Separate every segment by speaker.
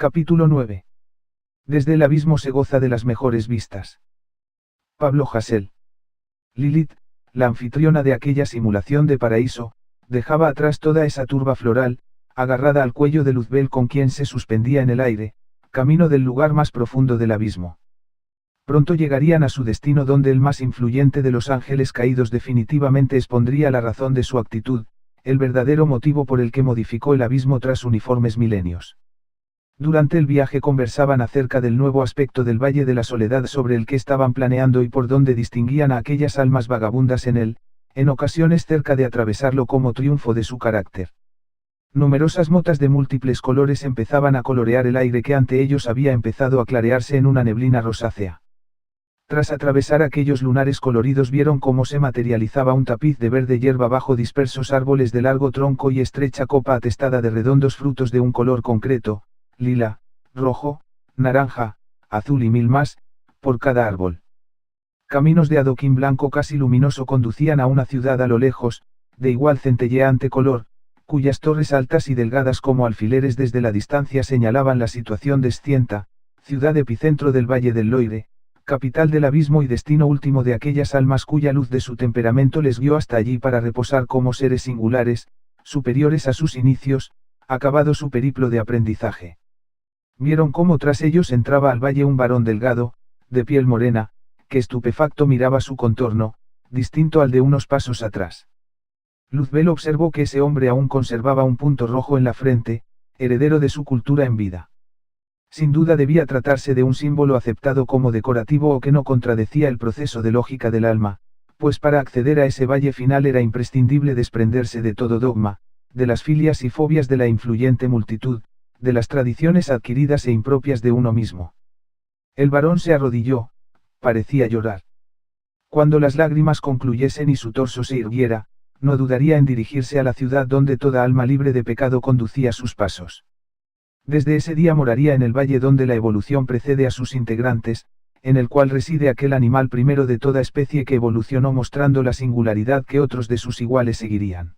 Speaker 1: Capítulo 9. Desde el abismo se goza de las mejores vistas. Pablo Hasél. Lilith, la anfitriona de aquella simulación de paraíso, dejaba atrás toda esa turba floral, agarrada al cuello de Luzbel con quien se suspendía en el aire, camino del lugar más profundo del abismo. Pronto llegarían a su destino donde el más influyente de los ángeles caídos definitivamente expondría la razón de su actitud, el verdadero motivo por el que modificó el abismo tras uniformes milenios. Durante el viaje conversaban acerca del nuevo aspecto del Valle de la Soledad sobre el que estaban planeando y por donde distinguían a aquellas almas vagabundas en él, en ocasiones cerca de atravesarlo como triunfo de su carácter. Numerosas motas de múltiples colores empezaban a colorear el aire que ante ellos había empezado a clarearse en una neblina rosácea. Tras atravesar aquellos lunares coloridos vieron cómo se materializaba un tapiz de verde hierba bajo dispersos árboles de largo tronco y estrecha copa atestada de redondos frutos de un color concreto, lila, rojo, naranja, azul y mil más, por cada árbol. Caminos de adoquín blanco casi luminoso conducían a una ciudad a lo lejos, de igual centelleante color, cuyas torres altas y delgadas como alfileres desde la distancia señalaban la situación descienta, ciudad epicentro del Valle del Loire, capital del abismo y destino último de aquellas almas cuya luz de su temperamento les guió hasta allí para reposar como seres singulares, superiores a sus inicios, acabado su periplo de aprendizaje. Vieron cómo tras ellos entraba al valle un varón delgado, de piel morena, que estupefacto miraba su contorno, distinto al de unos pasos atrás. Luzbel observó que ese hombre aún conservaba un punto rojo en la frente, heredero de su cultura en vida. Sin duda debía tratarse de un símbolo aceptado como decorativo o que no contradecía el proceso de lógica del alma, pues para acceder a ese valle final era imprescindible desprenderse de todo dogma, de las filias y fobias de la influyente multitud, de las tradiciones adquiridas e impropias de uno mismo. El varón se arrodilló, parecía llorar. Cuando las lágrimas concluyesen y su torso se irguiera, no dudaría en dirigirse a la ciudad donde toda alma libre de pecado conducía sus pasos. Desde ese día moraría en el valle donde la evolución precede a sus integrantes, en el cual reside aquel animal primero de toda especie que evolucionó mostrando la singularidad que otros de sus iguales seguirían.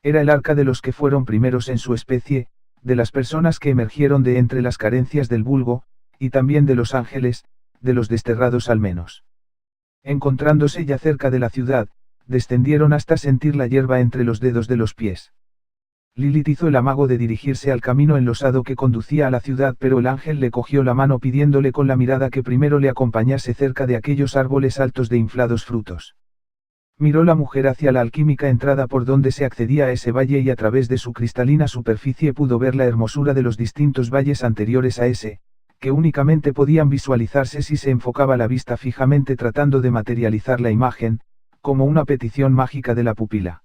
Speaker 1: Era el arca de los que fueron primeros en su especie, de las personas que emergieron de entre las carencias del vulgo, y también de los ángeles, de los desterrados al menos. Encontrándose ya cerca de la ciudad, descendieron hasta sentir la hierba entre los dedos de los pies. Lilith hizo el amago de dirigirse al camino enlosado que conducía a la ciudad, pero el ángel le cogió la mano pidiéndole con la mirada que primero le acompañase cerca de aquellos árboles altos de inflados frutos. Miró la mujer hacia la alquímica entrada por donde se accedía a ese valle y a través de su cristalina superficie pudo ver la hermosura de los distintos valles anteriores a ese, que únicamente podían visualizarse si se enfocaba la vista fijamente tratando de materializar la imagen, como una petición mágica de la pupila.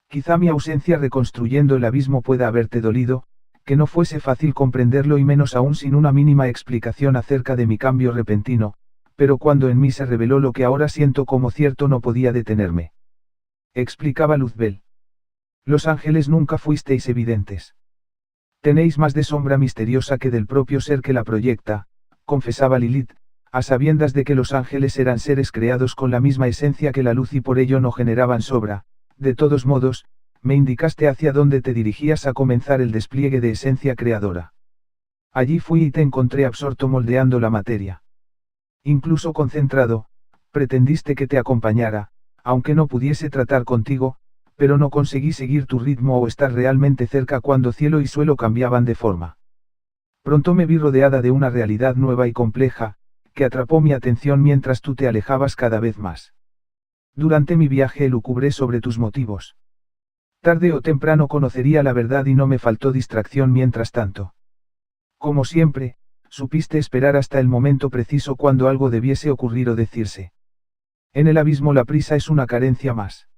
Speaker 1: Quizá mi ausencia reconstruyendo el abismo pueda haberte dolido, que no fuese fácil comprenderlo y menos aún sin una mínima explicación acerca de mi cambio repentino, pero cuando en mí se reveló lo que ahora siento como cierto no podía detenerme. Explicaba Luzbel. Los ángeles nunca fuisteis evidentes. Tenéis más de sombra misteriosa que del propio ser que la proyecta, confesaba Lilith, a sabiendas de que los ángeles eran seres creados con la misma esencia que la luz y por ello no generaban sobra. De todos modos, me indicaste hacia dónde te dirigías a comenzar el despliegue de esencia creadora. Allí fui y te encontré absorto moldeando la materia. Incluso concentrado, pretendiste que te acompañara, aunque no pudiese tratar contigo, pero no conseguí seguir tu ritmo o estar realmente cerca cuando cielo y suelo cambiaban de forma. Pronto me vi rodeada de una realidad nueva y compleja, que atrapó mi atención mientras tú te alejabas cada vez más. Durante mi viaje elucubré sobre tus motivos. Tarde o temprano conocería la verdad y no me faltó distracción mientras tanto. Como siempre, supiste esperar hasta el momento preciso cuando algo debiese ocurrir o decirse. En el abismo la prisa es una carencia más.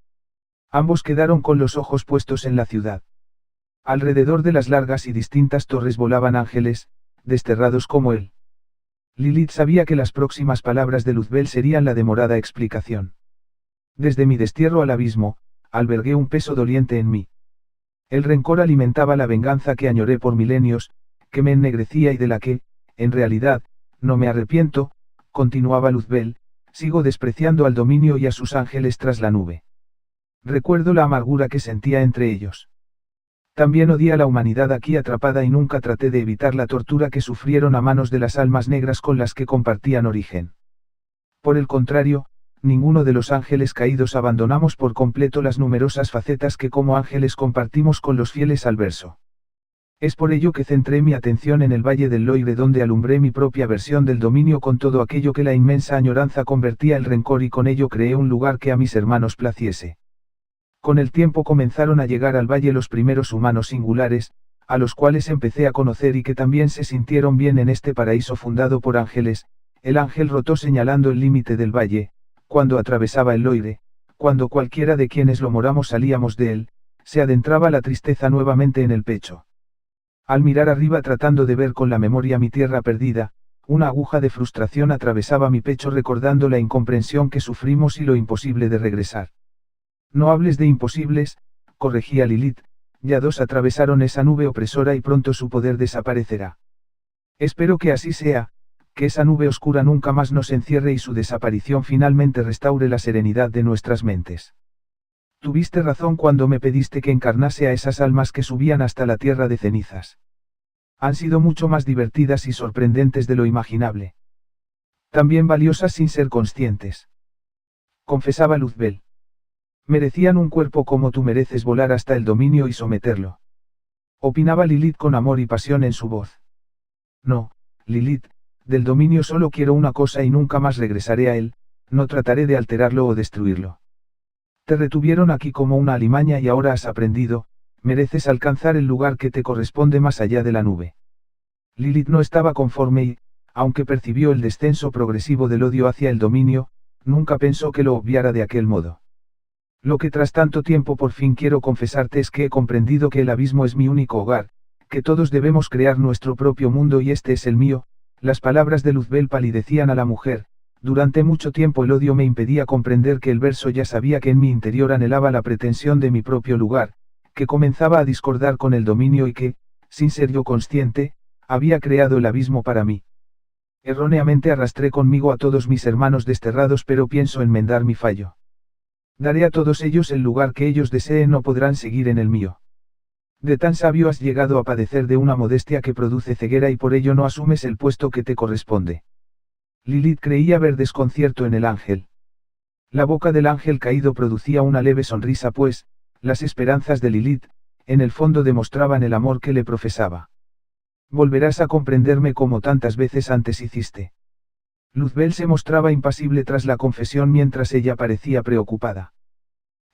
Speaker 1: Ambos quedaron con los ojos puestos en la ciudad. Alrededor de las largas y distintas torres volaban ángeles, desterrados como él. Lilith sabía que las próximas palabras de Luzbel serían la demorada explicación. Desde mi destierro al abismo, albergué un peso doliente en mí. El rencor alimentaba la venganza que añoré por milenios, que me ennegrecía y de la que, en realidad, no me arrepiento, continuaba Luzbel, sigo despreciando al dominio y a sus ángeles tras la nube. Recuerdo la amargura que sentía entre ellos. También odié a la humanidad aquí atrapada y nunca traté de evitar la tortura que sufrieron a manos de las almas negras con las que compartían origen. Por el contrario, ninguno de los ángeles caídos abandonamos por completo las numerosas facetas que como ángeles compartimos con los fieles al verso. Es por ello que centré mi atención en el Valle del Loire donde alumbré mi propia versión del dominio con todo aquello que la inmensa añoranza convertía el rencor y con ello creé un lugar que a mis hermanos placiese. Con el tiempo comenzaron a llegar al valle los primeros humanos singulares, a los cuales empecé a conocer y que también se sintieron bien en este paraíso fundado por ángeles. El ángel rotó señalando el límite del valle, cuando atravesaba el Loire, cuando cualquiera de quienes lo moramos salíamos de él, se adentraba la tristeza nuevamente en el pecho. Al mirar arriba tratando de ver con la memoria mi tierra perdida, una aguja de frustración atravesaba mi pecho recordando la incomprensión que sufrimos y lo imposible de regresar. No hables de imposibles, corregía Lilith, ya dos atravesaron esa nube opresora y pronto su poder desaparecerá. Espero que así sea, que esa nube oscura nunca más nos encierre y su desaparición finalmente restaure la serenidad de nuestras mentes. Tuviste razón cuando me pediste que encarnase a esas almas que subían hasta la tierra de cenizas. Han sido mucho más divertidas y sorprendentes de lo imaginable. También valiosas sin ser conscientes. Confesaba Luzbel. Merecían un cuerpo como tú mereces volar hasta el dominio y someterlo. Opinaba Lilith con amor y pasión en su voz. No, Lilith, del dominio solo quiero una cosa y nunca más regresaré a él, no trataré de alterarlo o destruirlo. Te retuvieron aquí como una alimaña y ahora has aprendido, mereces alcanzar el lugar que te corresponde más allá de la nube. Lilith no estaba conforme y, aunque percibió el descenso progresivo del odio hacia el dominio, nunca pensó que lo obviara de aquel modo. Lo que tras tanto tiempo por fin quiero confesarte es que he comprendido que el abismo es mi único hogar, que todos debemos crear nuestro propio mundo y este es el mío. Las palabras de Luzbel palidecían a la mujer. Durante mucho tiempo el odio me impedía comprender que el verso ya sabía que en mi interior anhelaba la pretensión de mi propio lugar, que comenzaba a discordar con el dominio y que, sin ser yo consciente, había creado el abismo para mí. Erróneamente arrastré conmigo a todos mis hermanos desterrados pero pienso enmendar mi fallo. Daré a todos ellos el lugar que ellos deseen, no podrán seguir en el mío. De tan sabio has llegado a padecer de una modestia que produce ceguera y por ello no asumes el puesto que te corresponde. Lilith creía ver desconcierto en el ángel. La boca del ángel caído producía una leve sonrisa pues, las esperanzas de Lilith, en el fondo demostraban el amor que le profesaba. Volverás a comprenderme como tantas veces antes hiciste. Luzbel se mostraba impasible tras la confesión mientras ella parecía preocupada.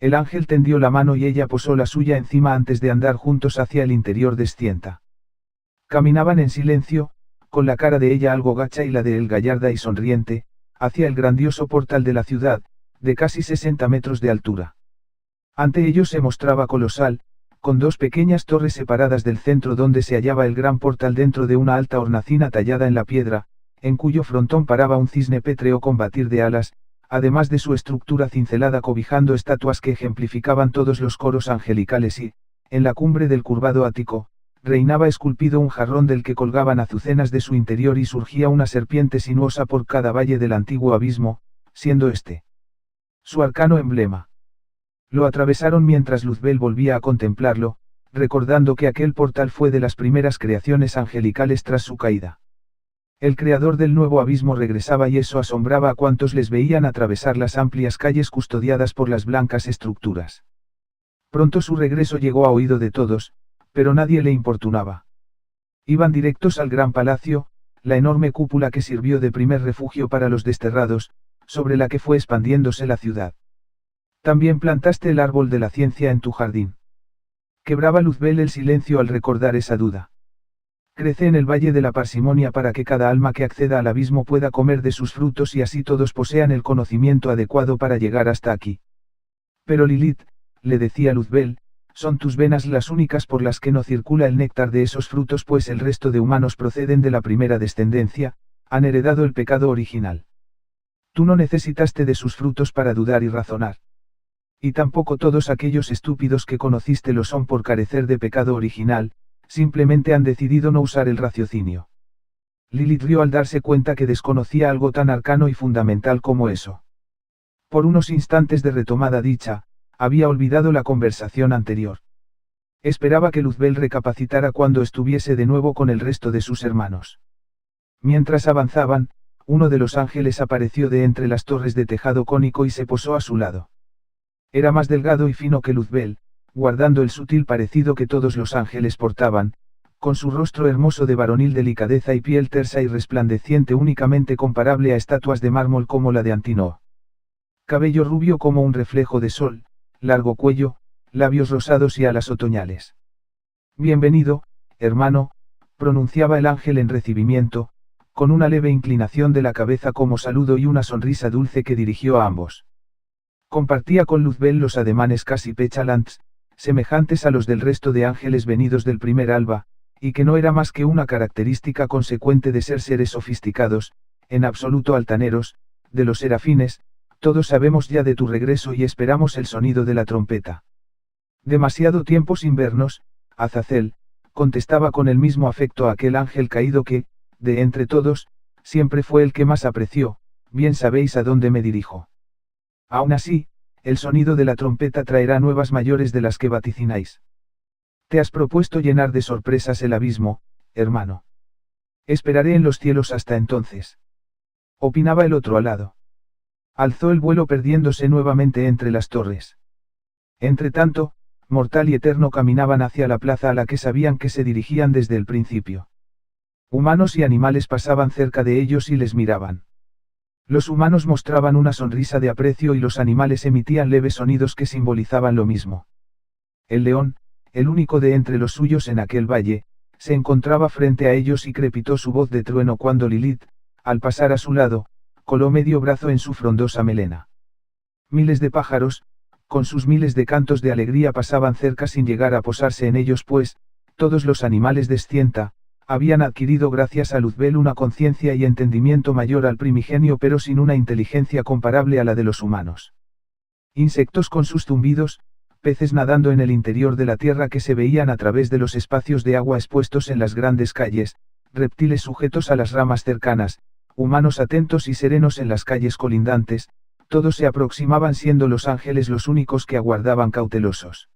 Speaker 1: El ángel tendió la mano y ella posó la suya encima antes de andar juntos hacia el interior descienda. Caminaban en silencio, con la cara de ella algo gacha y la de él gallarda y sonriente, hacia el grandioso portal de la ciudad, de casi 60 metros de altura. Ante ellos se mostraba colosal, con dos pequeñas torres separadas del centro donde se hallaba el gran portal dentro de una alta hornacina tallada en la piedra, en cuyo frontón paraba un cisne pétreo con batir de alas, además de su estructura cincelada cobijando estatuas que ejemplificaban todos los coros angelicales y, en la cumbre del curvado ático, reinaba esculpido un jarrón del que colgaban azucenas de su interior y surgía una serpiente sinuosa por cada valle del antiguo abismo, siendo este su arcano emblema. Lo atravesaron mientras Luzbel volvía a contemplarlo, recordando que aquel portal fue de las primeras creaciones angelicales tras su caída. El creador del nuevo abismo regresaba y eso asombraba a cuantos les veían atravesar las amplias calles custodiadas por las blancas estructuras. Pronto su regreso llegó a oído de todos, pero nadie le importunaba. Iban directos al gran palacio, la enorme cúpula que sirvió de primer refugio para los desterrados, sobre la que fue expandiéndose la ciudad. También plantaste el árbol de la ciencia en tu jardín. Quebraba Luzbel el silencio al recordar esa duda. Crece en el valle de la parsimonia para que cada alma que acceda al abismo pueda comer de sus frutos y así todos posean el conocimiento adecuado para llegar hasta aquí. Pero Lilith, le decía Luzbel, son tus venas las únicas por las que no circula el néctar de esos frutos pues el resto de humanos proceden de la primera descendencia, han heredado el pecado original. Tú no necesitaste de sus frutos para dudar y razonar. Y tampoco todos aquellos estúpidos que conociste lo son por carecer de pecado original, simplemente han decidido no usar el raciocinio. Lilith rió al darse cuenta que desconocía algo tan arcano y fundamental como eso. Por unos instantes de retomada dicha, había olvidado la conversación anterior. Esperaba que Luzbel recapacitara cuando estuviese de nuevo con el resto de sus hermanos. Mientras avanzaban, uno de los ángeles apareció de entre las torres de tejado cónico y se posó a su lado. Era más delgado y fino que Luzbel, guardando el sutil parecido que todos los ángeles portaban, con su rostro hermoso de varonil delicadeza y piel tersa y resplandeciente únicamente comparable a estatuas de mármol como la de Antínoo. Cabello rubio como un reflejo de sol, largo cuello, labios rosados y alas otoñales. Bienvenido, hermano, pronunciaba el ángel en recibimiento, con una leve inclinación de la cabeza como saludo y una sonrisa dulce que dirigió a ambos. Compartía con Luzbel los ademanes casi pechulants, semejantes a los del resto de ángeles venidos del primer alba, y que no era más que una característica consecuente de ser seres sofisticados, en absoluto altaneros, de los serafines. Todos sabemos ya de tu regreso y esperamos el sonido de la trompeta. Demasiado tiempo sin vernos, Azazel, contestaba con el mismo afecto a aquel ángel caído que, de entre todos, siempre fue el que más apreció. Bien sabéis a dónde me dirijo. Aún así, el sonido de la trompeta traerá nuevas mayores de las que vaticináis. Te has propuesto llenar de sorpresas el abismo, hermano. Esperaré en los cielos hasta entonces. Opinaba el otro alado. Alzó el vuelo perdiéndose nuevamente entre las torres. Entretanto, Mortal y Eterno caminaban hacia la plaza a la que sabían que se dirigían desde el principio. Humanos y animales pasaban cerca de ellos y les miraban. Los humanos mostraban una sonrisa de aprecio y los animales emitían leves sonidos que simbolizaban lo mismo. El león, el único de entre los suyos en aquel valle, se encontraba frente a ellos y crepitó su voz de trueno cuando Lilith, al pasar a su lado, coló medio brazo en su frondosa melena. Miles de pájaros, con sus miles de cantos de alegría pasaban cerca sin llegar a posarse en ellos pues, todos los animales de Scienta, habían adquirido gracias a Luzbel una conciencia y entendimiento mayor al primigenio pero sin una inteligencia comparable a la de los humanos. Insectos con sus zumbidos, peces nadando en el interior de la tierra que se veían a través de los espacios de agua expuestos en las grandes calles, reptiles sujetos a las ramas cercanas, humanos atentos y serenos en las calles colindantes, todos se aproximaban siendo los ángeles los únicos que aguardaban cautelosos.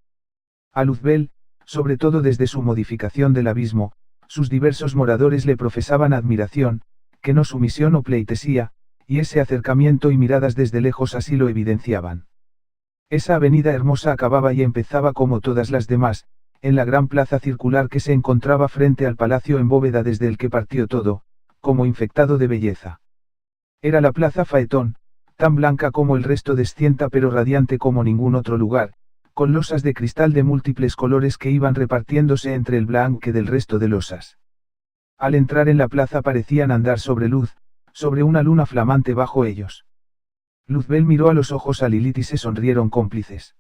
Speaker 1: A Luzbel, sobre todo desde su modificación del abismo, sus diversos moradores le profesaban admiración, que no sumisión o pleitesía, y ese acercamiento y miradas desde lejos así lo evidenciaban. Esa avenida hermosa acababa y empezaba como todas las demás, en la gran plaza circular que se encontraba frente al palacio en bóveda desde el que partió todo, como infectado de belleza. Era la plaza Faetón, tan blanca como el resto de Scienta pero radiante como ningún otro lugar, con losas de cristal de múltiples colores que iban repartiéndose entre el blanque del resto de losas. Al entrar en la plaza parecían andar sobre luz, sobre una luna flamante bajo ellos. Luzbel miró a los ojos a Lilith y se sonrieron cómplices.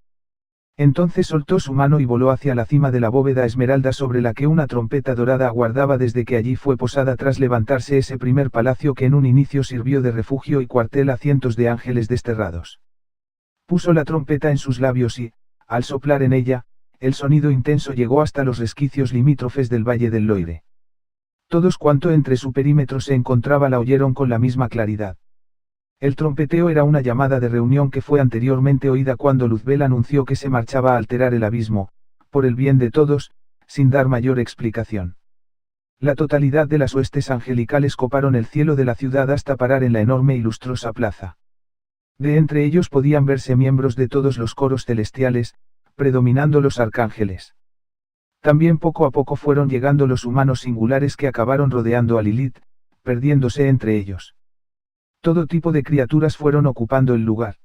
Speaker 1: Entonces soltó su mano y voló hacia la cima de la bóveda esmeralda sobre la que una trompeta dorada aguardaba desde que allí fue posada tras levantarse ese primer palacio que en un inicio sirvió de refugio y cuartel a cientos de ángeles desterrados. Puso la trompeta en sus labios y, al soplar en ella, el sonido intenso llegó hasta los resquicios limítrofes del Valle del Loire. Todos cuanto entre su perímetro se encontraba la oyeron con la misma claridad. El trompeteo era una llamada de reunión que fue anteriormente oída cuando Luzbel anunció que se marchaba a alterar el abismo, por el bien de todos, sin dar mayor explicación. La totalidad de las huestes angelicales coparon el cielo de la ciudad hasta parar en la enorme y lustrosa plaza. De entre ellos podían verse miembros de todos los coros celestiales, predominando los arcángeles. También poco a poco fueron llegando los humanos singulares que acabaron rodeando a Lilith, perdiéndose entre ellos. Todo tipo de criaturas fueron ocupando el lugar.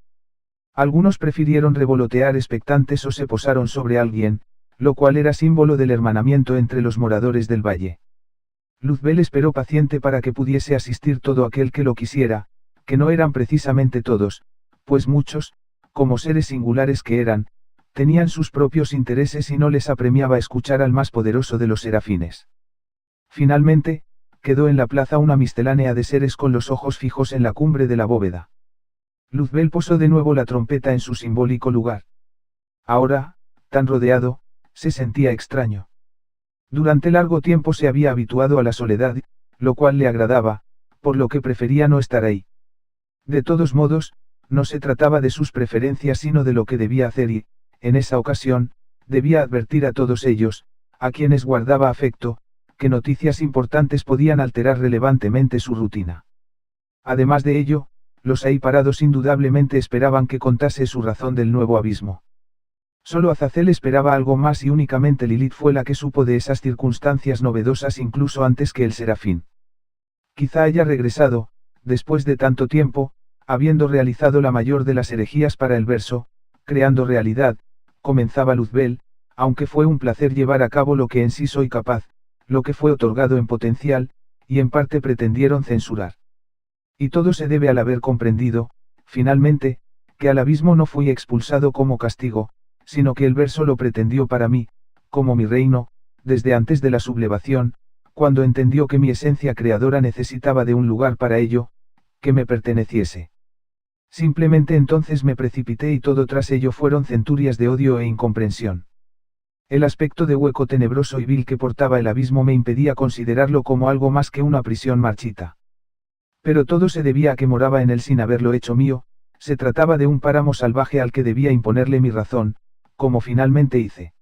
Speaker 1: Algunos prefirieron revolotear expectantes o se posaron sobre alguien, lo cual era símbolo del hermanamiento entre los moradores del valle. Luzbel esperó paciente para que pudiese asistir todo aquel que lo quisiera, que no eran precisamente todos, pues muchos, como seres singulares que eran, tenían sus propios intereses y no les apremiaba escuchar al más poderoso de los serafines. Finalmente, quedó en la plaza una miscelánea de seres con los ojos fijos en la cumbre de la bóveda. Luzbel posó de nuevo la trompeta en su simbólico lugar. Ahora, tan rodeado, se sentía extraño. Durante largo tiempo se había habituado a la soledad, lo cual le agradaba, por lo que prefería no estar ahí. De todos modos, no se trataba de sus preferencias sino de lo que debía hacer y, en esa ocasión, debía advertir a todos ellos, a quienes guardaba afecto, que noticias importantes podían alterar relevantemente su rutina. Además de ello, los ahí parados indudablemente esperaban que contase su razón del nuevo abismo. Solo Azazel esperaba algo más y únicamente Lilith fue la que supo de esas circunstancias novedosas incluso antes que el Serafín. Quizá haya regresado, después de tanto tiempo, habiendo realizado la mayor de las herejías para el verso, creando realidad, comenzaba Luzbel, aunque fue un placer llevar a cabo lo que en sí soy capaz, lo que fue otorgado en potencial, y en parte pretendieron censurar. Y todo se debe al haber comprendido, finalmente, que al abismo no fui expulsado como castigo, sino que el verso lo pretendió para mí, como mi reino, desde antes de la sublevación, cuando entendió que mi esencia creadora necesitaba de un lugar para ello, que me perteneciese. Simplemente entonces me precipité y todo tras ello fueron centurias de odio e incomprensión. El aspecto de hueco tenebroso y vil que portaba el abismo me impedía considerarlo como algo más que una prisión marchita. Pero todo se debía a que moraba en él sin haberlo hecho mío, se trataba de un páramo salvaje al que debía imponerle mi razón, como finalmente hice.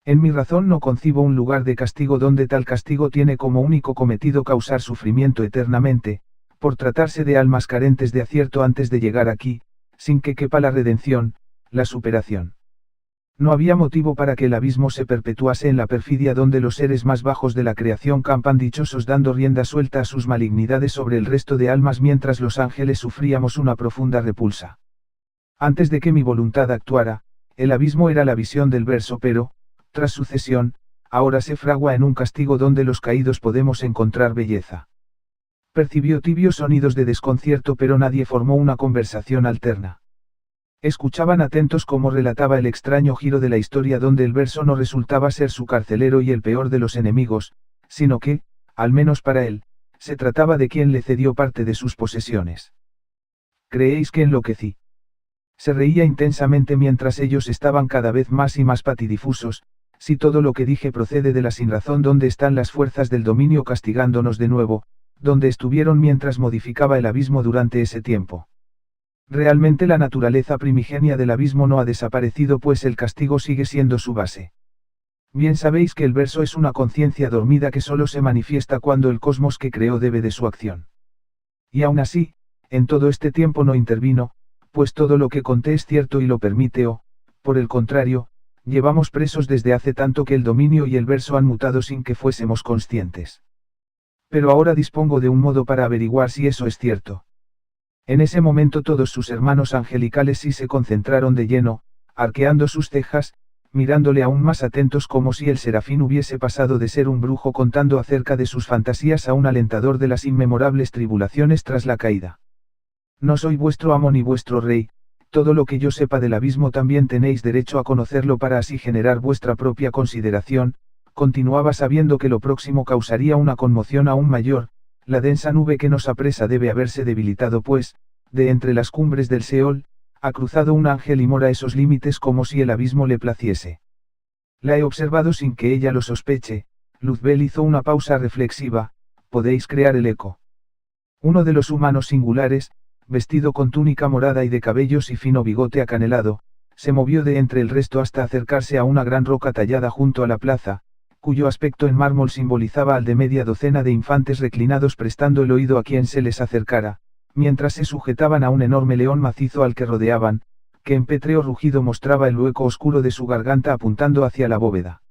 Speaker 1: En mi razón no concibo un lugar de castigo donde tal castigo tiene como único cometido causar sufrimiento eternamente, por tratarse de almas carentes de acierto antes de llegar aquí, sin que quepa la redención, la superación. No había motivo para que el abismo se perpetuase en la perfidia donde los seres más bajos de la creación campan dichosos dando rienda suelta a sus malignidades sobre el resto de almas mientras los ángeles sufríamos una profunda repulsa. Antes de que mi voluntad actuara, el abismo era la visión del verso pero, tras su cesión, ahora se fragua en un castigo donde los caídos podemos encontrar belleza. Percibió tibios sonidos de desconcierto pero nadie formó una conversación alterna. Escuchaban atentos cómo relataba el extraño giro de la historia donde el verso no resultaba ser su carcelero y el peor de los enemigos, sino que, al menos para él, se trataba de quien le cedió parte de sus posesiones. ¿Creéis que enloquecí? Se reía intensamente mientras ellos estaban cada vez más y más patidifusos. Si todo lo que dije procede de la sinrazón, ¿dónde están las fuerzas del dominio castigándonos de nuevo? ¿Dónde estuvieron mientras modificaba el abismo durante ese tiempo? Realmente la naturaleza primigenia del abismo no ha desaparecido pues el castigo sigue siendo su base. Bien sabéis que el verso es una conciencia dormida que solo se manifiesta cuando el cosmos que creó debe de su acción. Y aún así, en todo este tiempo no intervino, pues todo lo que conté es cierto y lo permite o, por el contrario, llevamos presos desde hace tanto que el dominio y el verso han mutado sin que fuésemos conscientes. Pero ahora dispongo de un modo para averiguar si eso es cierto. En ese momento todos sus hermanos angelicales sí se concentraron de lleno, arqueando sus cejas, mirándole aún más atentos como si el serafín hubiese pasado de ser un brujo contando acerca de sus fantasías a un alentador de las inmemorables tribulaciones tras la caída. No soy vuestro amo ni vuestro rey, todo lo que yo sepa del abismo también tenéis derecho a conocerlo para así generar vuestra propia consideración, continuaba sabiendo que lo próximo causaría una conmoción aún mayor. La densa nube que nos apresa debe haberse debilitado pues, de entre las cumbres del Seol, ha cruzado un ángel y mora esos límites como si el abismo le placiese. La he observado sin que ella lo sospeche. Luzbel hizo una pausa reflexiva. Podéis crear el eco. Uno de los humanos singulares, vestido con túnica morada y de cabellos y fino bigote acanelado, se movió de entre el resto hasta acercarse a una gran roca tallada junto a la plaza, cuyo aspecto en mármol simbolizaba al de media docena de infantes reclinados prestando el oído a quien se les acercara, mientras se sujetaban a un enorme león macizo al que rodeaban, que en pétreo rugido mostraba el hueco oscuro de su garganta apuntando hacia la bóveda.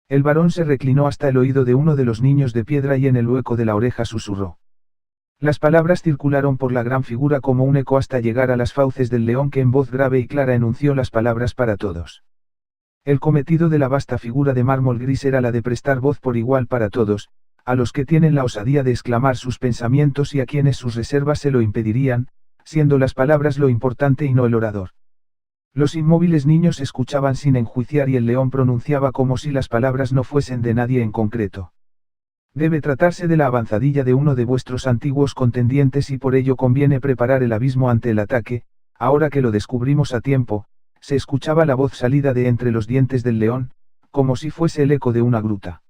Speaker 1: El varón se reclinó hasta el oído de uno de los niños de piedra y en el hueco de la oreja susurró. Las palabras circularon por la gran figura como un eco hasta llegar a las fauces del león que en voz grave y clara enunció las palabras para todos. El cometido de la vasta figura de mármol gris era la de prestar voz por igual para todos, a los que tienen la osadía de exclamar sus pensamientos y a quienes sus reservas se lo impedirían, siendo las palabras lo importante y no el orador. Los inmóviles niños escuchaban sin enjuiciar y el león pronunciaba como si las palabras no fuesen de nadie en concreto. Debe tratarse de la avanzadilla de uno de vuestros antiguos contendientes y por ello conviene preparar el abismo ante el ataque, ahora que lo descubrimos a tiempo. Se escuchaba la voz salida de entre los dientes del león, como si fuese el eco de una gruta.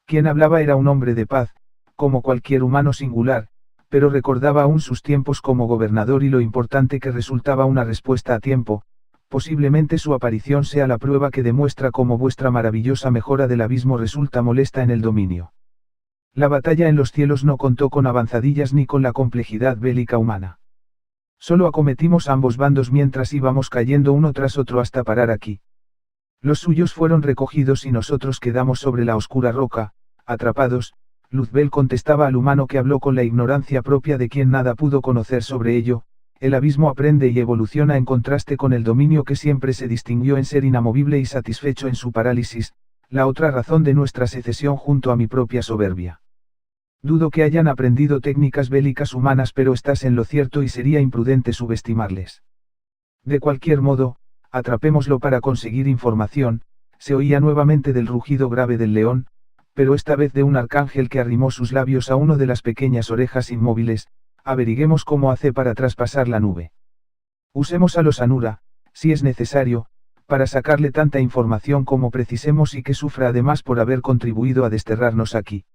Speaker 1: Quien hablaba era un hombre de paz, como cualquier humano singular, pero recordaba aún sus tiempos como gobernador y lo importante que resultaba una respuesta a tiempo, Posiblemente su aparición sea la prueba que demuestra cómo vuestra maravillosa mejora del abismo resulta molesta en el dominio. La batalla en los cielos no contó con avanzadillas ni con la complejidad bélica humana. Solo acometimos a ambos bandos mientras íbamos cayendo uno tras otro hasta parar aquí. Los suyos fueron recogidos y nosotros quedamos sobre la oscura roca, atrapados. Luzbel contestaba al humano que habló con la ignorancia propia de quien nada pudo conocer sobre ello. El abismo aprende y evoluciona en contraste con el dominio que siempre se distinguió en ser inamovible y satisfecho en su parálisis, la otra razón de nuestra secesión junto a mi propia soberbia. Dudo que hayan aprendido técnicas bélicas humanas, pero estás en lo cierto y sería imprudente subestimarles. De cualquier modo, atrapémoslo para conseguir información. Se oía nuevamente del rugido grave del león, pero esta vez de un arcángel que arrimó sus labios a uno de las pequeñas orejas inmóviles. Averiguemos cómo hace para traspasar la nube. Usemos a los Anura, si es necesario, para sacarle tanta información como precisemos y que sufra además por haber contribuido a desterrarnos aquí.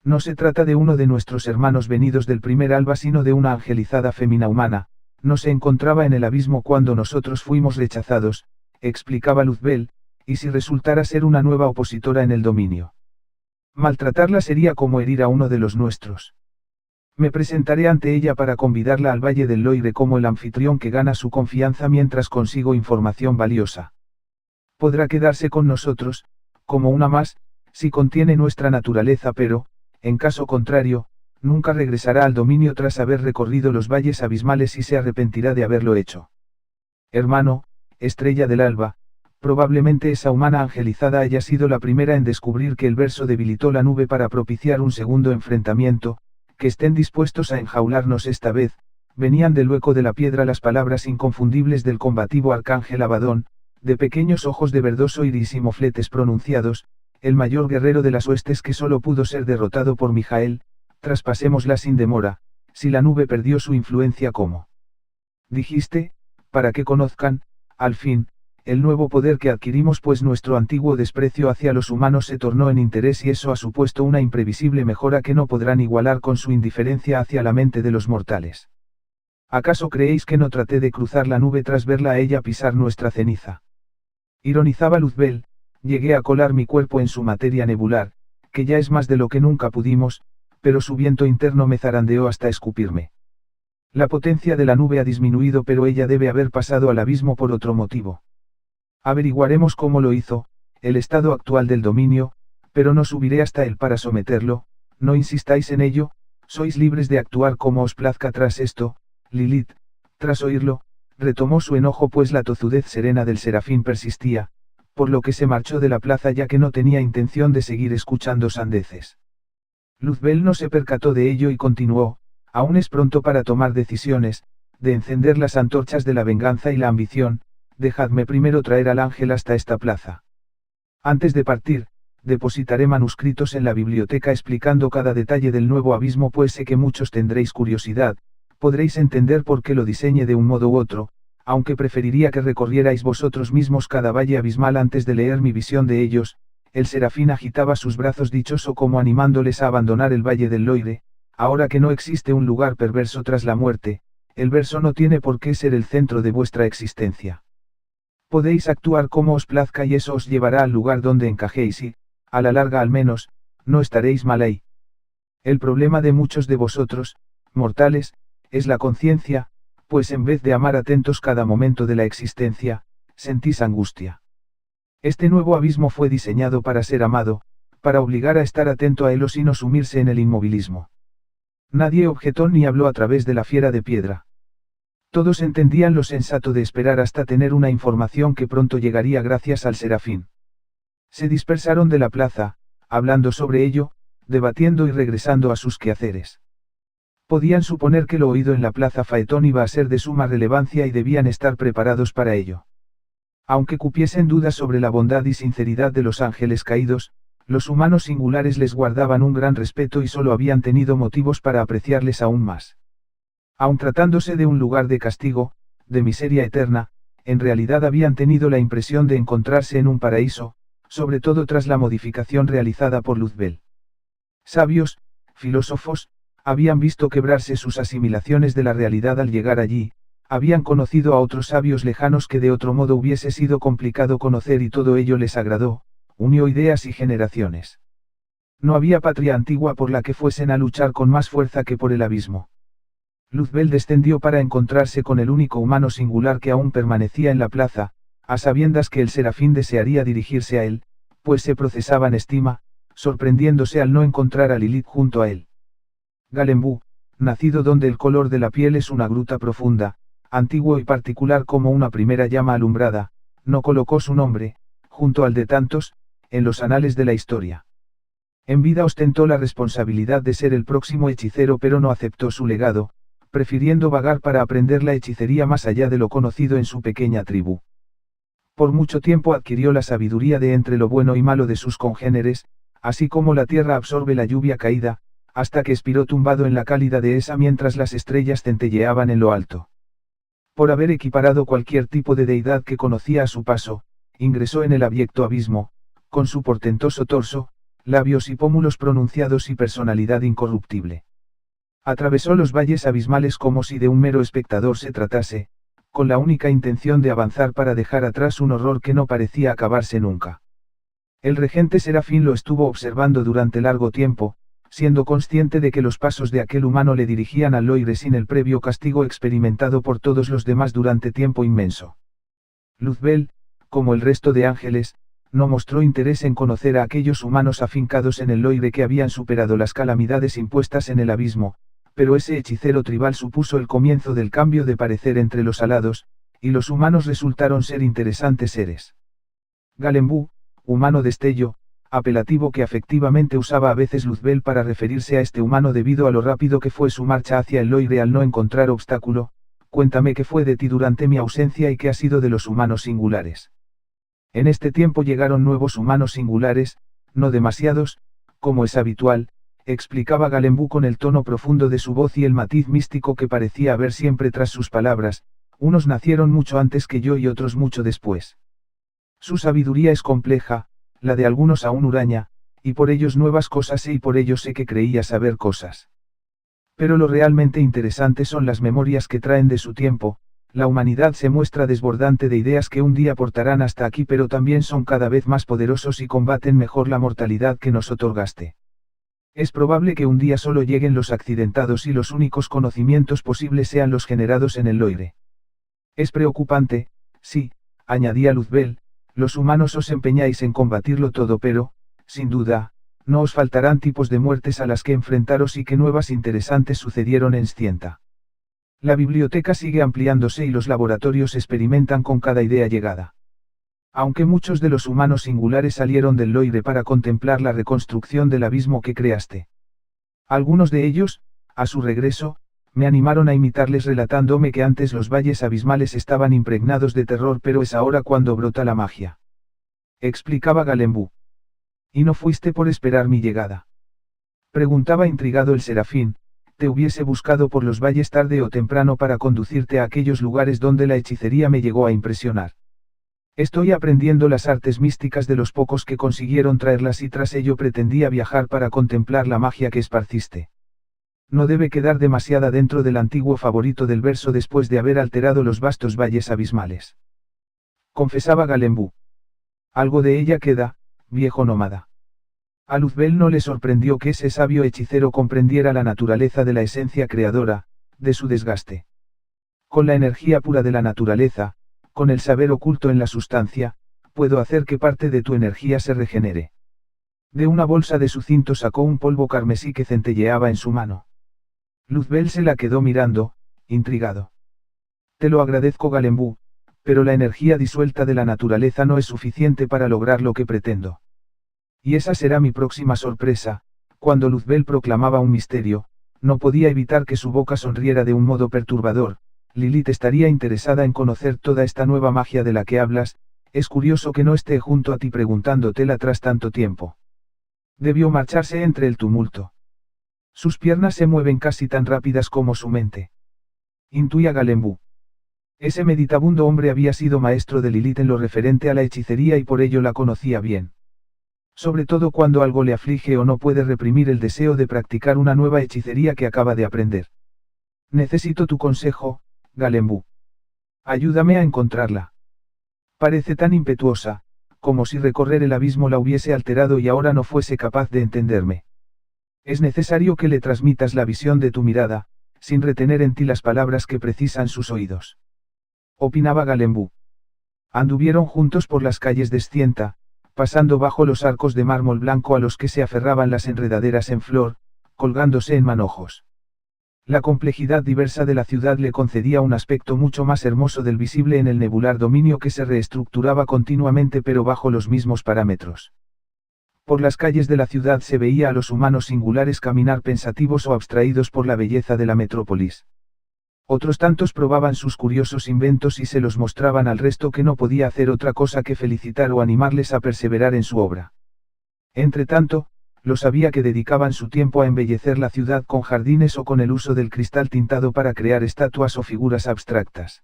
Speaker 1: No se trata de uno de nuestros hermanos venidos del primer alba, sino de una angelizada fémina humana. No se encontraba en el abismo cuando nosotros fuimos rechazados, explicaba Luzbel, y si resultara ser una nueva opositora en el dominio. Maltratarla sería como herir a uno de los nuestros. Me presentaré ante ella para convidarla al Valle del Loire como el anfitrión que gana su confianza mientras consigo información valiosa. Podrá quedarse con nosotros, como una más, si contiene nuestra naturaleza, pero, en caso contrario, nunca regresará al dominio tras haber recorrido los valles abismales y se arrepentirá de haberlo hecho. Hermano, estrella del alba, probablemente esa humana angelizada haya sido la primera en descubrir que el verso debilitó la nube para propiciar un segundo enfrentamiento. Que estén dispuestos a enjaularnos esta vez. Venían del hueco de la piedra las palabras inconfundibles del combativo arcángel Abadón, de pequeños ojos de verdoso iris y mofletes pronunciados, el mayor guerrero de las huestes que solo pudo ser derrotado por Mijael. Traspasémosla sin demora, si la nube perdió su influencia como dijiste, para que conozcan, al fin, el nuevo poder que adquirimos, pues nuestro antiguo desprecio hacia los humanos se tornó en interés y eso ha supuesto una imprevisible mejora que no podrán igualar con su indiferencia hacia la mente de los mortales. ¿Acaso creéis que no traté de cruzar la nube tras verla a ella pisar nuestra ceniza? Ironizaba Luzbel, llegué a colar mi cuerpo en su materia nebular, que ya es más de lo que nunca pudimos, pero su viento interno me zarandeó hasta escupirme. La potencia de la nube ha disminuido, pero ella debe haber pasado al abismo por otro motivo. Averiguaremos cómo lo hizo, el estado actual del dominio, pero no subiré hasta él para someterlo. No insistáis en ello, sois libres de actuar como os plazca. Tras esto, Lilith, tras oírlo, retomó su enojo, pues la tozudez serena del serafín persistía, por lo que se marchó de la plaza ya que no tenía intención de seguir escuchando sandeces. Luzbel no se percató de ello y continuó: aún es pronto para tomar decisiones, de encender las antorchas de la venganza y la ambición. Dejadme primero traer al ángel hasta esta plaza. Antes de partir, depositaré manuscritos en la biblioteca explicando cada detalle del nuevo abismo, pues sé que muchos tendréis curiosidad. Podréis entender por qué lo diseñé de un modo u otro, aunque preferiría que recorrierais vosotros mismos cada valle abismal antes de leer mi visión de ellos. El serafín agitaba sus brazos dichoso como animándoles a abandonar el Valle del Loire. Ahora que no existe un lugar perverso tras la muerte, el verso no tiene por qué ser el centro de vuestra existencia. Podéis actuar como os plazca y eso os llevará al lugar donde encajéis y, a la larga al menos, no estaréis mal ahí. El problema de muchos de vosotros, mortales, es la conciencia, pues en vez de amar atentos cada momento de la existencia, sentís angustia. Este nuevo abismo fue diseñado para ser amado, para obligar a estar atento a él o sin no sumirse en el inmovilismo. Nadie objetó ni habló a través de la fiera de piedra. Todos entendían lo sensato de esperar hasta tener una información que pronto llegaría gracias al serafín. Se dispersaron de la plaza, hablando sobre ello, debatiendo y regresando a sus quehaceres. Podían suponer que lo oído en la plaza Faetón iba a ser de suma relevancia y debían estar preparados para ello. Aunque cupiesen dudas sobre la bondad y sinceridad de los ángeles caídos, los humanos singulares les guardaban un gran respeto y solo habían tenido motivos para apreciarles aún más. Aun tratándose de un lugar de castigo, de miseria eterna, en realidad habían tenido la impresión de encontrarse en un paraíso, sobre todo tras la modificación realizada por Luzbel. Sabios, filósofos, habían visto quebrarse sus asimilaciones de la realidad al llegar allí, Habían conocido a otros sabios lejanos que de otro modo hubiese sido complicado conocer y todo ello les agradó, unió ideas y generaciones. No había patria antigua por la que fuesen a luchar con más fuerza que por el abismo. Luzbel descendió para encontrarse con el único humano singular que aún permanecía en la plaza, a sabiendas que el serafín desearía dirigirse a él, pues se procesaba en estima, sorprendiéndose al no encontrar a Lilith junto a él. Galembú, nacido donde el color de la piel es una gruta profunda, antiguo y particular como una primera llama alumbrada, no colocó su nombre, junto al de tantos, en los anales de la historia. En vida ostentó la responsabilidad de ser el próximo hechicero pero no aceptó su legado, prefiriendo vagar para aprender la hechicería más allá de lo conocido en su pequeña tribu. Por mucho tiempo adquirió la sabiduría de entre lo bueno y malo de sus congéneres, así como la tierra absorbe la lluvia caída, hasta que expiró tumbado en la cálida dehesa mientras las estrellas centelleaban en lo alto. Por haber equiparado cualquier tipo de deidad que conocía a su paso, ingresó en el abyecto abismo, con su portentoso torso, labios y pómulos pronunciados y personalidad incorruptible. Atravesó los valles abismales como si de un mero espectador se tratase, con la única intención de avanzar para dejar atrás un horror que no parecía acabarse nunca. El regente Serafín lo estuvo observando durante largo tiempo, siendo consciente de que los pasos de aquel humano le dirigían al Loire sin el previo castigo experimentado por todos los demás durante tiempo inmenso. Luzbel, como el resto de ángeles, no mostró interés en conocer a aquellos humanos afincados en el Loire que habían superado las calamidades impuestas en el abismo, pero ese hechicero tribal supuso el comienzo del cambio de parecer entre los alados, y los humanos resultaron ser interesantes seres. Galembú, humano destello, apelativo que afectivamente usaba a veces Luzbel para referirse a este humano debido a lo rápido que fue su marcha hacia el Loire al no encontrar obstáculo, cuéntame qué fue de ti durante mi ausencia y qué ha sido de los humanos singulares. En este tiempo llegaron nuevos humanos singulares, no demasiados, como es habitual, explicaba Galembú con el tono profundo de su voz y el matiz místico que parecía haber siempre tras sus palabras, unos nacieron mucho antes que yo y otros mucho después. Su sabiduría es compleja, la de algunos aún huraña, y por ellos nuevas cosas sé y por ellos sé que creía saber cosas. Pero lo realmente interesante son las memorias que traen de su tiempo, la humanidad se muestra desbordante de ideas que un día portarán hasta aquí pero también son cada vez más poderosos y combaten mejor la mortalidad que nos otorgaste. Es probable que un día solo lleguen los accidentados y los únicos conocimientos posibles sean los generados en el Loire. Es preocupante, sí, añadía Luzbel, los humanos os empeñáis en combatirlo todo pero, sin duda, no os faltarán tipos de muertes a las que enfrentaros y que nuevas interesantes sucedieron en Scienta. La biblioteca sigue ampliándose y los laboratorios experimentan con cada idea llegada. Aunque muchos de los humanos singulares salieron del Loire para contemplar la reconstrucción del abismo que creaste. Algunos de ellos, a su regreso, me animaron a imitarles relatándome que antes los valles abismales estaban impregnados de terror pero es ahora cuando brota la magia. Explicaba Galembú. ¿Y no fuiste por esperar mi llegada? Preguntaba intrigado el serafín, te hubiese buscado por los valles tarde o temprano para conducirte a aquellos lugares donde la hechicería me llegó a impresionar. Estoy aprendiendo las artes místicas de los pocos que consiguieron traerlas y tras ello pretendía viajar para contemplar la magia que esparciste. No debe quedar demasiada dentro del antiguo favorito del verso después de haber alterado los vastos valles abismales. Confesaba Galembú. Algo de ella queda, viejo nómada. A Luzbel no le sorprendió que ese sabio hechicero comprendiera la naturaleza de la esencia creadora, de su desgaste. Con la energía pura de la naturaleza, con el saber oculto en la sustancia, puedo hacer que parte de tu energía se regenere. De una bolsa de su cinto sacó un polvo carmesí que centelleaba en su mano. Luzbel se la quedó mirando, intrigado. Te lo agradezco Galembú, pero la energía disuelta de la naturaleza no es suficiente para lograr lo que pretendo. Y esa será mi próxima sorpresa, cuando Luzbel proclamaba un misterio, no podía evitar que su boca sonriera de un modo perturbador. Lilith estaría interesada en conocer toda esta nueva magia de la que hablas, es curioso que no esté junto a ti preguntándotela tras tanto tiempo. Debió marcharse entre el tumulto. Sus piernas se mueven casi tan rápidas como su mente. Intuía Galembú. Ese meditabundo hombre había sido maestro de Lilith en lo referente a la hechicería y por ello la conocía bien. Sobre todo cuando algo le aflige o no puede reprimir el deseo de practicar una nueva hechicería que acaba de aprender. Necesito tu consejo, Galembú. Ayúdame a encontrarla. Parece tan impetuosa, como si recorrer el abismo la hubiese alterado y ahora no fuese capaz de entenderme. Es necesario que le transmitas la visión de tu mirada, sin retener en ti las palabras que precisan sus oídos. Opinaba Galembú. Anduvieron juntos por las calles de Scienta, pasando bajo los arcos de mármol blanco a los que se aferraban las enredaderas en flor, colgándose en manojos. La complejidad diversa de la ciudad le concedía un aspecto mucho más hermoso del visible en el nebular dominio que se reestructuraba continuamente pero bajo los mismos parámetros. Por las calles de la ciudad se veía a los humanos singulares caminar pensativos o abstraídos por la belleza de la metrópolis. Otros tantos probaban sus curiosos inventos y se los mostraban al resto que no podía hacer otra cosa que felicitar o animarles a perseverar en su obra. Entretanto, los había que dedicaban su tiempo a embellecer la ciudad con jardines o con el uso del cristal tintado para crear estatuas o figuras abstractas.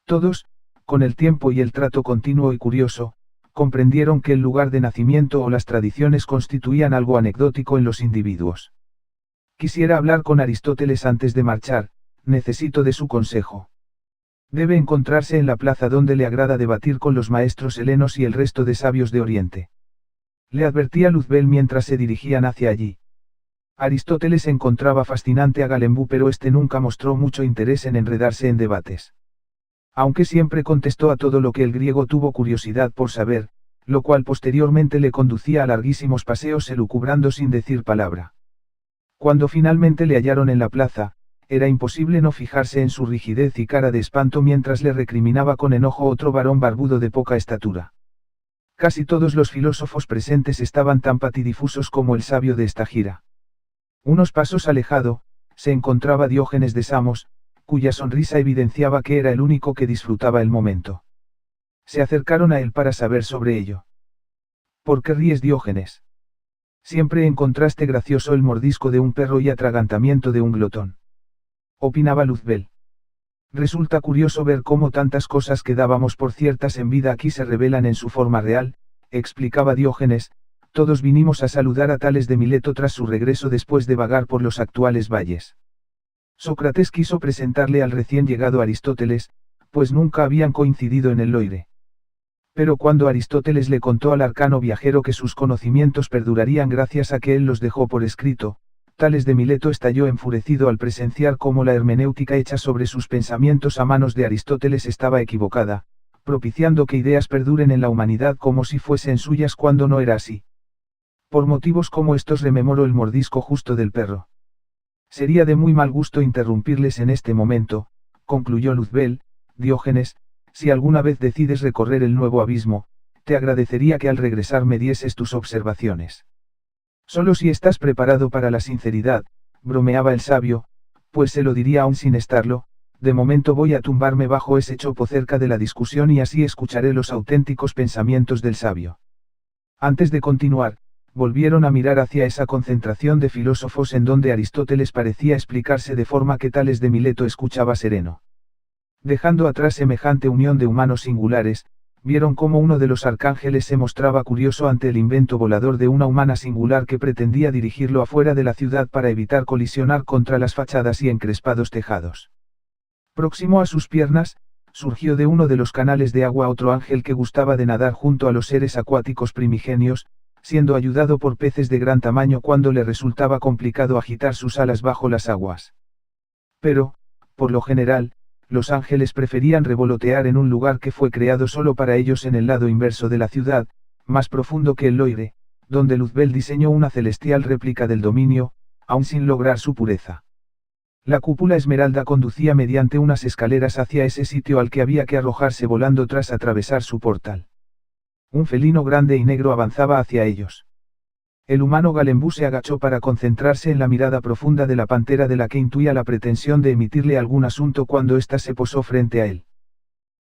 Speaker 1: Todos, con el tiempo y el trato continuo y curioso, comprendieron que el lugar de nacimiento o las tradiciones constituían algo anecdótico en los individuos. Quisiera hablar con Aristóteles antes de marchar, necesito de su consejo. Debe encontrarse en la plaza donde le agrada debatir con los maestros helenos y el resto de sabios de Oriente. Le advertía Luzbel mientras se dirigían hacia allí. Aristóteles encontraba fascinante a Galembú pero este nunca mostró mucho interés en enredarse en debates. Aunque siempre contestó a todo lo que el griego tuvo curiosidad por saber, lo cual posteriormente le conducía a larguísimos paseos elucubrando sin decir palabra. Cuando finalmente le hallaron en la plaza, era imposible no fijarse en su rigidez y cara de espanto mientras le recriminaba con enojo otro varón barbudo de poca estatura. Casi todos los filósofos presentes estaban tan patidifusos como el sabio de esta gira. Unos pasos alejado, se encontraba Diógenes de Samos, cuya sonrisa evidenciaba que era el único que disfrutaba el momento. Se acercaron a él para saber sobre ello. ¿Por qué ríes, Diógenes? Siempre encontraste gracioso el mordisco de un perro y atragantamiento de un glotón. Opinaba Luzbel. Resulta curioso ver cómo tantas cosas que dábamos por ciertas en vida aquí se revelan en su forma real, explicaba Diógenes, todos vinimos a saludar a Tales de Mileto tras su regreso después de vagar por los actuales valles. Sócrates quiso presentarle al recién llegado Aristóteles, pues nunca habían coincidido en el Loire. Pero cuando Aristóteles le contó al arcano viajero que sus conocimientos perdurarían gracias a que él los dejó por escrito, Tales de Mileto estalló enfurecido al presenciar cómo la hermenéutica hecha sobre sus pensamientos a manos de Aristóteles estaba equivocada, propiciando que ideas perduren en la humanidad como si fuesen suyas cuando no era así. Por motivos como estos rememoró el mordisco justo del perro. Sería de muy mal gusto interrumpirles en este momento, concluyó Luzbel, Diógenes, si alguna vez decides recorrer el nuevo abismo, te agradecería que al regresar me dieses tus observaciones. Solo si estás preparado para la sinceridad, bromeaba el sabio, pues se lo diría aún sin estarlo, de momento voy a tumbarme bajo ese chopo cerca de la discusión y así escucharé los auténticos pensamientos del sabio. Antes de continuar, volvieron a mirar hacia esa concentración de filósofos en donde Aristóteles parecía explicarse de forma que Tales de Mileto escuchaba sereno. Dejando atrás semejante unión de humanos singulares, vieron cómo uno de los arcángeles se mostraba curioso ante el invento volador de una humana singular que pretendía dirigirlo afuera de la ciudad para evitar colisionar contra las fachadas y encrespados tejados. Próximo a sus piernas, surgió de uno de los canales de agua otro ángel que gustaba de nadar junto a los seres acuáticos primigenios, siendo ayudado por peces de gran tamaño cuando le resultaba complicado agitar sus alas bajo las aguas. Pero, por lo general, los ángeles preferían revolotear en un lugar que fue creado solo para ellos en el lado inverso de la ciudad, más profundo que el Loire, donde Luzbel diseñó una celestial réplica del dominio, aún sin lograr su pureza. La cúpula esmeralda conducía mediante unas escaleras hacia ese sitio al que había que arrojarse volando tras atravesar su portal. Un felino grande y negro avanzaba hacia ellos. El humano Galembú se agachó para concentrarse en la mirada profunda de la pantera de la que intuía la pretensión de emitirle algún asunto cuando ésta se posó frente a él.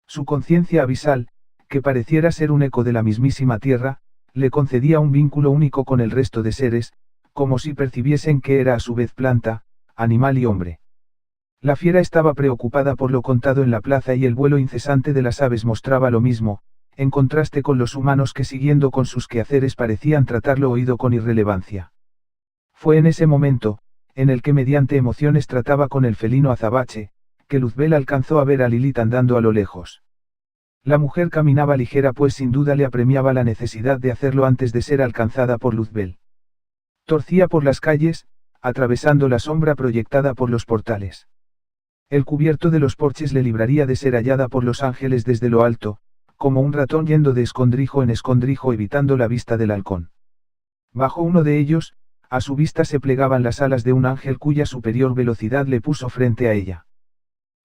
Speaker 1: Su conciencia abisal, que pareciera ser un eco de la mismísima tierra, le concedía un vínculo único con el resto de seres, como si percibiesen que era a su vez planta, animal y hombre. La fiera estaba preocupada por lo contado en la plaza y el vuelo incesante de las aves mostraba lo mismo, en contraste con los humanos que siguiendo con sus quehaceres parecían tratarlo oído con irrelevancia. Fue en ese momento, en el que mediante emociones trataba con el felino azabache, que Luzbel alcanzó a ver a Lilith andando a lo lejos. La mujer caminaba ligera pues sin duda le apremiaba la necesidad de hacerlo antes de ser alcanzada por Luzbel. Torcía por las calles, atravesando la sombra proyectada por los portales. El cubierto de los porches le libraría de ser hallada por los ángeles desde lo alto, como un ratón yendo de escondrijo en escondrijo evitando la vista del halcón. Bajo uno de ellos, a su vista se plegaban las alas de un ángel cuya superior velocidad le puso frente a ella.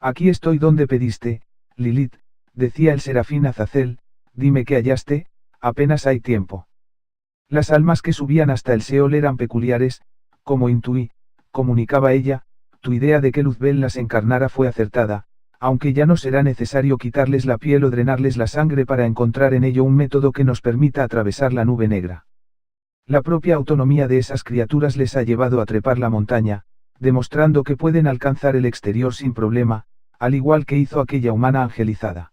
Speaker 1: Aquí estoy donde pediste, Lilith, decía el serafín Azazel, dime qué hallaste, apenas hay tiempo. Las almas que subían hasta el Seol eran peculiares, como intuí, comunicaba ella, tu idea de que Luzbel las encarnara fue acertada, aunque ya no será necesario quitarles la piel o drenarles la sangre para encontrar en ello un método que nos permita atravesar la nube negra. La propia autonomía de esas criaturas les ha llevado a trepar la montaña, demostrando que pueden alcanzar el exterior sin problema, al igual que hizo aquella humana angelizada.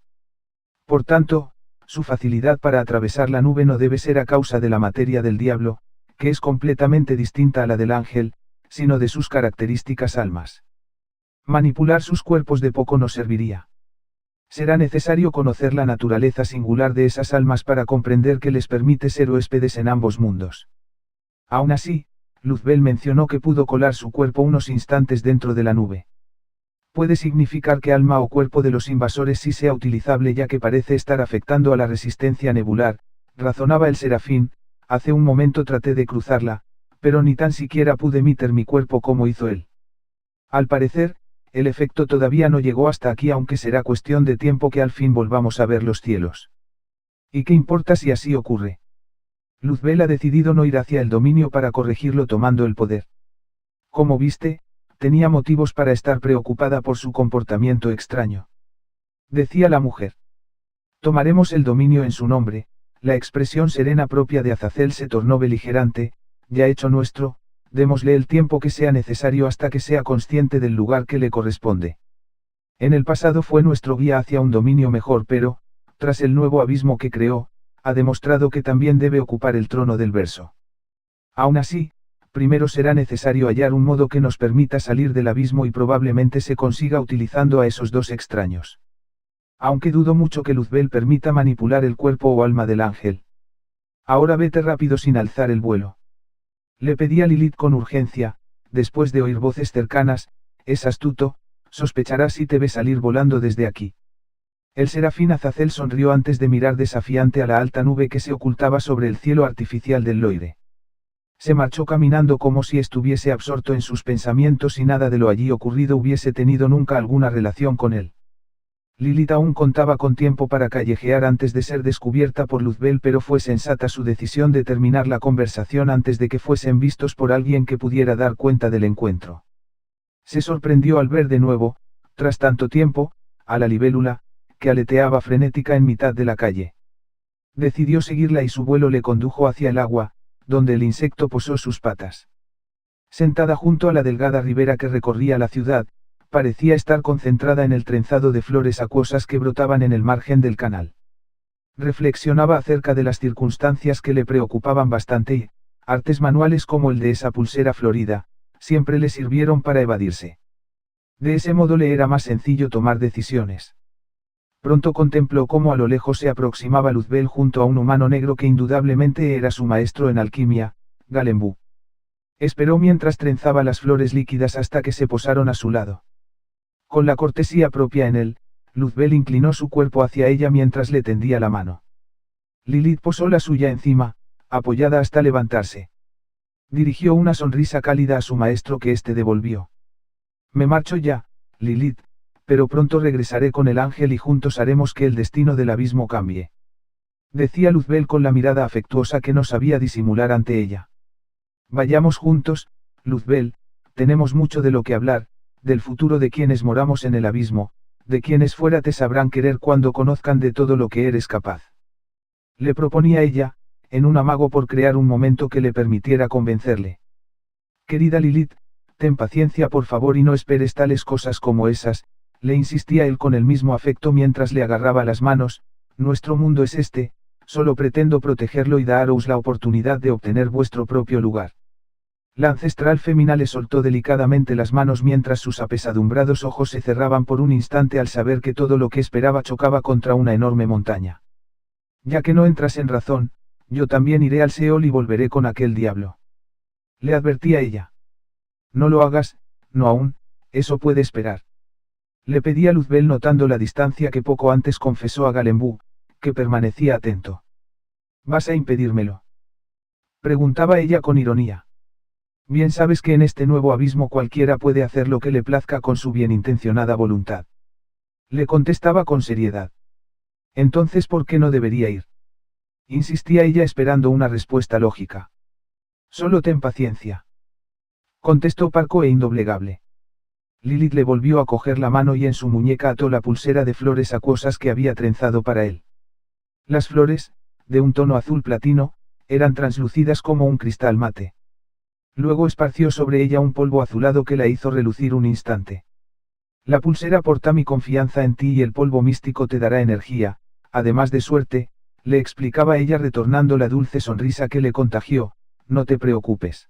Speaker 1: Por tanto, su facilidad para atravesar la nube no debe ser a causa de la materia del diablo, que es completamente distinta a la del ángel, sino de sus características almas. Manipular sus cuerpos de poco nos serviría. Será necesario conocer la naturaleza singular de esas almas para comprender que les permite ser huéspedes en ambos mundos. Aún así, Luzbel mencionó que pudo colar su cuerpo unos instantes dentro de la nube. Puede significar que alma o cuerpo de los invasores sí sea utilizable ya que parece estar afectando a la resistencia nebular, razonaba el serafín, hace un momento traté de cruzarla, pero ni tan siquiera pude meter mi cuerpo como hizo él. Al parecer, el efecto todavía no llegó hasta aquí aunque será cuestión de tiempo que al fin volvamos a ver los cielos. ¿Y qué importa si así ocurre? Luzbel ha decidido no ir hacia el dominio para corregirlo tomando el poder. Como viste, tenía motivos para estar preocupada por su comportamiento extraño. Decía la mujer. Tomaremos el dominio en su nombre, la expresión serena propia de Azazel se tornó beligerante, ya hecho nuestro, démosle el tiempo que sea necesario hasta que sea consciente del lugar que le corresponde. En el pasado fue nuestro guía hacia un dominio mejor pero, tras el nuevo abismo que creó, ha demostrado que también debe ocupar el trono del verso. Aún así, primero será necesario hallar un modo que nos permita salir del abismo y probablemente se consiga utilizando a esos dos extraños. Aunque dudo mucho que Luzbel permita manipular el cuerpo o alma del ángel. Ahora vete rápido sin alzar el vuelo. Le pedí a Lilith con urgencia, después de oír voces cercanas, es astuto, sospecharás si te ve salir volando desde aquí. El serafín Azazel sonrió antes de mirar desafiante a la alta nube que se ocultaba sobre el cielo artificial del Loire. Se marchó caminando como si estuviese absorto en sus pensamientos y nada de lo allí ocurrido hubiese tenido nunca alguna relación con él. Lilith aún contaba con tiempo para callejear antes de ser descubierta por Luzbel pero fue sensata su decisión de terminar la conversación antes de que fuesen vistos por alguien que pudiera dar cuenta del encuentro. Se sorprendió al ver de nuevo, tras tanto tiempo, a la libélula, que aleteaba frenética en mitad de la calle. Decidió seguirla y su vuelo le condujo hacia el agua, donde el insecto posó sus patas. Sentada junto a la delgada ribera que recorría la ciudad, parecía estar concentrada en el trenzado de flores acuosas que brotaban en el margen del canal. Reflexionaba acerca de las circunstancias que le preocupaban bastante y, artes manuales como el de esa pulsera florida, siempre le sirvieron para evadirse. De ese modo le era más sencillo tomar decisiones. Pronto contempló cómo a lo lejos se aproximaba Luzbel junto a un humano negro que indudablemente era su maestro en alquimia, Galembú. Esperó mientras trenzaba las flores líquidas hasta que se posaron a su lado. Con la cortesía propia en él, Luzbel inclinó su cuerpo hacia ella mientras le tendía la mano. Lilith posó la suya encima, apoyada hasta levantarse. Dirigió una sonrisa cálida a su maestro que éste devolvió. Me marcho ya, Lilith, pero pronto regresaré con el ángel y juntos haremos que el destino del abismo cambie. Decía Luzbel con la mirada afectuosa que no sabía disimular ante ella. Vayamos juntos, Luzbel, tenemos mucho de lo que hablar, del futuro de quienes moramos en el abismo, de quienes fuera te sabrán querer cuando conozcan de todo lo que eres capaz. Le proponía ella, en un amago por crear un momento que le permitiera convencerle. Querida Lilith, ten paciencia por favor y no esperes tales cosas como esas, le insistía él con el mismo afecto mientras le agarraba las manos, nuestro mundo es este, solo pretendo protegerlo y daros la oportunidad de obtener vuestro propio lugar. La ancestral femina le soltó delicadamente las manos mientras sus apesadumbrados ojos se cerraban por un instante al saber que todo lo que esperaba chocaba contra una enorme montaña. Ya que no entras en razón, yo también iré al Seol y volveré con aquel diablo. Le advertía ella. No lo hagas, no aún, eso puede esperar. Le pedía Luzbel notando la distancia que poco antes confesó a Galembú, que permanecía atento. ¿Vas a impedírmelo? Preguntaba ella con ironía. Bien sabes que en este nuevo abismo cualquiera puede hacer lo que le plazca con su bienintencionada voluntad. Le contestaba con seriedad. Entonces, ¿por qué no debería ir? Insistía ella esperando una respuesta lógica. Solo ten paciencia. Contestó parco e indoblegable. Lilith le volvió a coger la mano y en su muñeca ató la pulsera de flores acuosas que había trenzado para él. Las flores, de un tono azul platino, eran translúcidas como un cristal mate. Luego esparció sobre ella un polvo azulado que la hizo relucir un instante. La pulsera porta mi confianza en ti y el polvo místico te dará energía, además de suerte, le explicaba ella retornando la dulce sonrisa que le contagió, no te preocupes.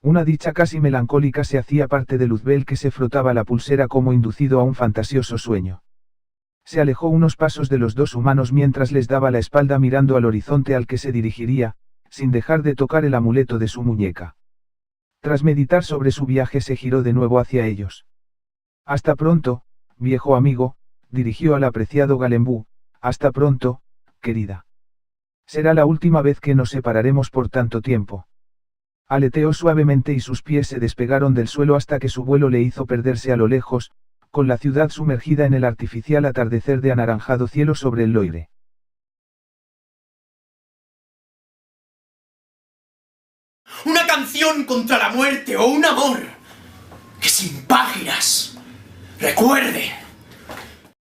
Speaker 1: Una dicha casi melancólica se hacía parte de Luzbel que se frotaba la pulsera como inducido a un fantasioso sueño. Se alejó unos pasos de los dos humanos mientras les daba la espalda mirando al horizonte al que se dirigiría, sin dejar de tocar el amuleto de su muñeca. Tras meditar sobre su viaje se giró de nuevo hacia ellos. Hasta pronto, viejo amigo, dirigió al apreciado Galembú, hasta pronto, querida. Será la última vez que nos separaremos por tanto tiempo. Aleteó suavemente y sus pies se despegaron del suelo hasta que su vuelo le hizo perderse a lo lejos, con la ciudad sumergida en el artificial atardecer de anaranjado cielo sobre el Loire.
Speaker 2: Una canción contra la muerte o un amor que sin páginas recuerde